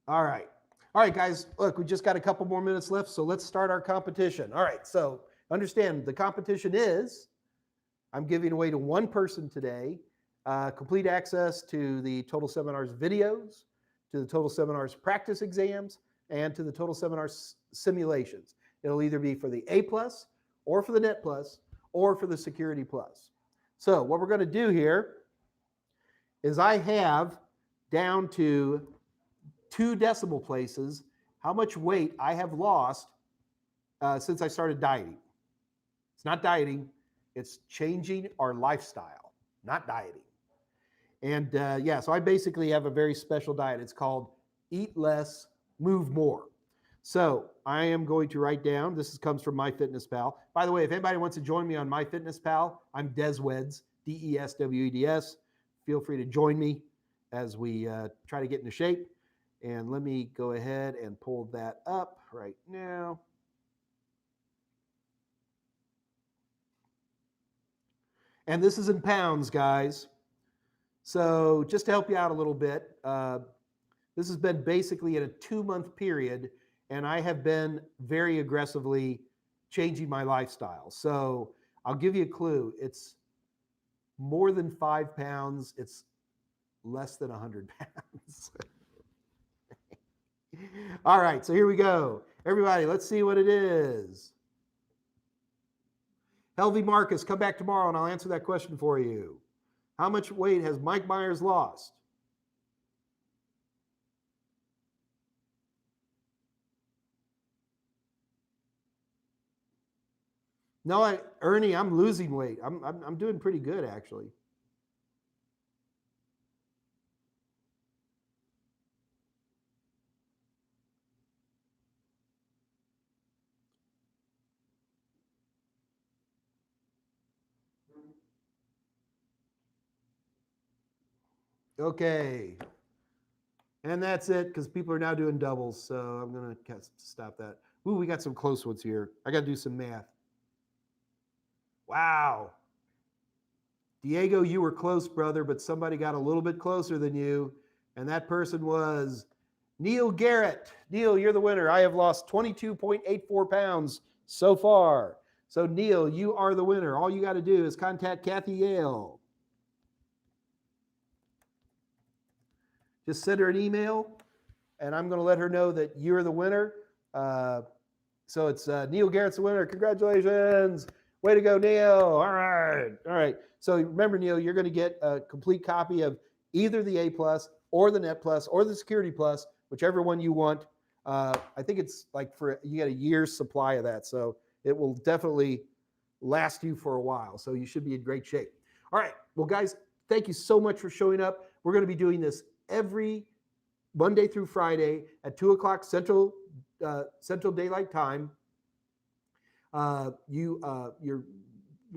All right. All right, guys, look, we just got a couple more minutes left, so let's start our competition. All right, so understand the competition is I'm giving away to 1 person today complete access to the Total Seminars videos, to the Total Seminars practice exams, and to the Total Seminars simulations. It'll either be for the A+, or for the Net+, or for the Security+. So what we're going to do here is I have down to 2 decimal places how much weight I have lost since I started dieting. It's not dieting, it's changing our lifestyle, not dieting. And yeah, so I basically have a very special diet. It's called Eat Less, Move More. So I am going to write down, this comes from MyFitnessPal. By the way, if anybody wants to join me on MyFitnessPal, I'm Desweds, DESWEDS. Feel free to join me as we try to get into shape. And let me go ahead and pull that up right now. And this is in pounds, guys. So just to help you out a little bit, this has been basically in a 2-month period, and I have been very aggressively changing my lifestyle. So I'll give you a clue. It's more than 5 pounds. It's less than 100 pounds. All right, so here we go. Everybody, let's see what it is. Helvey Marcus, come back tomorrow and I'll answer that question for you. How much weight has Mike Meyers lost? No, Ernie, I'm losing weight. I'm doing pretty good, actually. Okay. And that's it, because people are now doing doubles, so I'm going to stop that. Ooh, we got some close ones here. I got to do some math. Wow. Diego, you were close, brother, but somebody got a little bit closer than you, and that person was Neil Garrett. Neil, you're the winner. I have lost 22.84 pounds so far. So, Neil, you are the winner. All you got to do is contact Kathy Yale. Just send her an email, and I'm going to let her know that you're the winner. So it's Neil Garrett's the winner. Congratulations. Way to go, Neil. All right. All right. So remember, Neil, you're going to get a complete copy of either the A+ or the Net+ or the Security+, whichever one you want. I think it's like you get a year's supply of that. So it will definitely last you for a while. So you should be in great shape. All right. Well, guys, thank you so much for showing up. We're going to be doing this every Monday through Friday at 2 o'clock Central Daylight Time. You're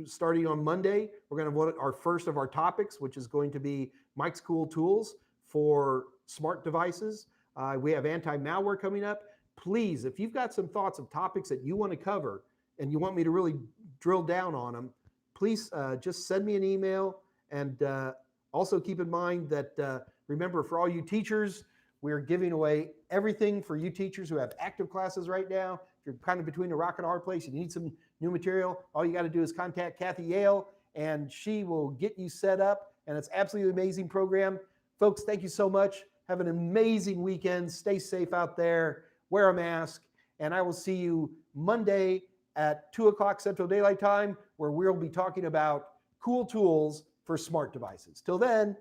starting on Monday. We're going to have our first of our topics, which is going to be Mike's Cool Tools for smart devices. We have anti-malware coming up. Please, if you've got some thoughts of topics that you want to cover and you want me to really drill down on them, please just send me an email. And also keep in mind that, remember, for all you teachers, We're giving away everything for you teachers who have active classes right now. If you're kind of between a rock and a hard place, you need some new material, all you got to do is contact Kathy Yale, and she will get you set up. And it's absolutely amazing program. Folks, thank you so much. Have an amazing weekend. Stay safe out there. Wear a mask. And I will see you Monday at 2 o'clock Central Daylight Time, where we'll be talking about cool tools for smart devices. Till then,